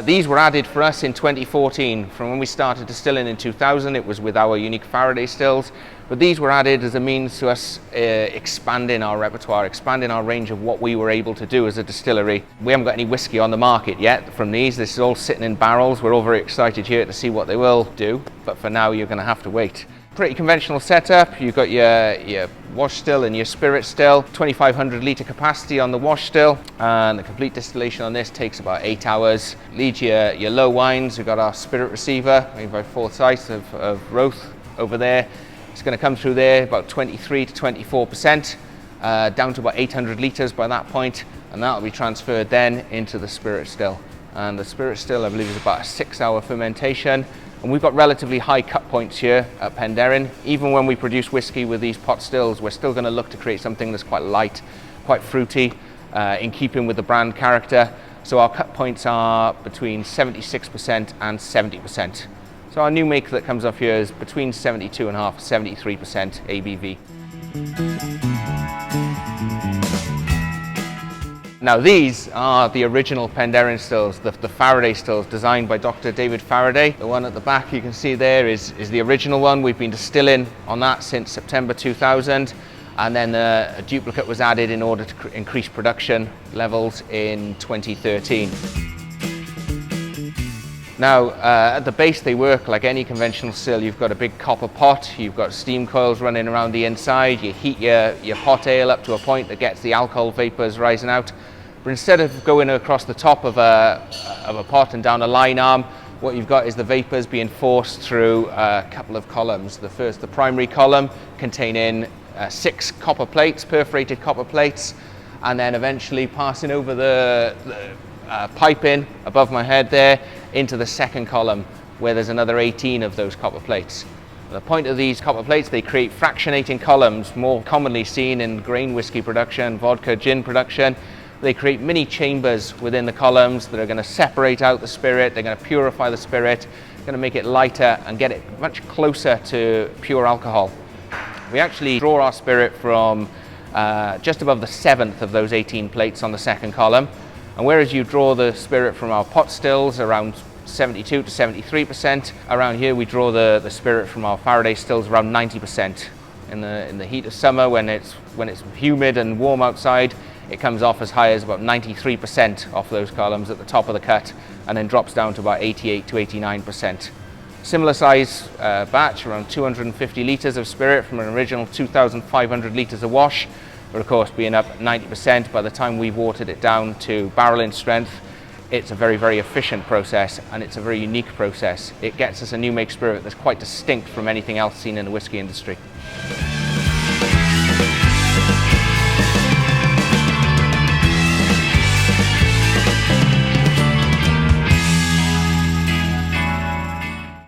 These were added for us in 2014. From when we started distilling in 2000, it was with our unique Faraday stills. But these were added as a means to us expanding our repertoire, expanding our range of what we were able to do as a distillery. We haven't got any whiskey on the market yet from these. This is all sitting in barrels. We're all very excited here to see what they will do. But for now, you're going to have to wait. Pretty conventional setup. You've got your wash still and your spirit still. 2,500 litre capacity on the wash still, and the complete distillation on this takes about 8 hours. Lead your low wines. We've got our spirit receiver made by Forsyth of Roth over there. It's going to come through there about 23 to 24%, down to about 800 litres by that point, and that will be transferred then into the spirit still. And the spirit still, I believe, is about a 6-hour fermentation. And we've got relatively high cut points here at Penderyn. Even when we produce whiskey with these pot stills, we're still going to look to create something that's quite light, quite fruity, in keeping with the brand character. So our cut points are between 76% and 70%. So our new make that comes off here is between 72.5% and 73% ABV. Now these are the original Penderyn stills, the Faraday stills designed by Dr. David Faraday. The one at the back you can see there is the original one. We've been distilling on that since September 2000, and then a duplicate was added in order to increase production levels in 2013. Now at the base they work like any conventional still. You've got a big copper pot, you've got steam coils running around the inside, you heat your pot ale up to a point that gets the alcohol vapors rising out. But instead of going across the top of a pot and down a line arm, what you've got is the vapors being forced through a couple of columns. The primary column containing 6 copper plates, perforated copper plates, and then eventually passing over the piping above my head there into the second column, where there's another 18 of those copper plates. The point of these copper plates, they create fractionating columns, more commonly seen in grain whiskey production, vodka, gin production. They create mini chambers within the columns that are going to separate out the spirit, they're going to purify the spirit, going to make it lighter and get it much closer to pure alcohol. We actually draw our spirit from just above the 7th of those 18 plates on the second column. And whereas you draw the spirit from our pot stills around 72 to 73%, around here we draw the spirit from our Faraday stills around 90%. In the heat of summer, when it's humid and warm outside, it comes off as high as about 93% off those columns at the top of the cut, and then drops down to about 88 to 89%. Similar size batch, around 250 litres of spirit from an original 2,500 litres of wash, but of course being up 90% by the time we've watered it down to barrel-in strength. It's a very, very efficient process, and it's a very unique process. It gets us a new make spirit that's quite distinct from anything else seen in the whiskey industry.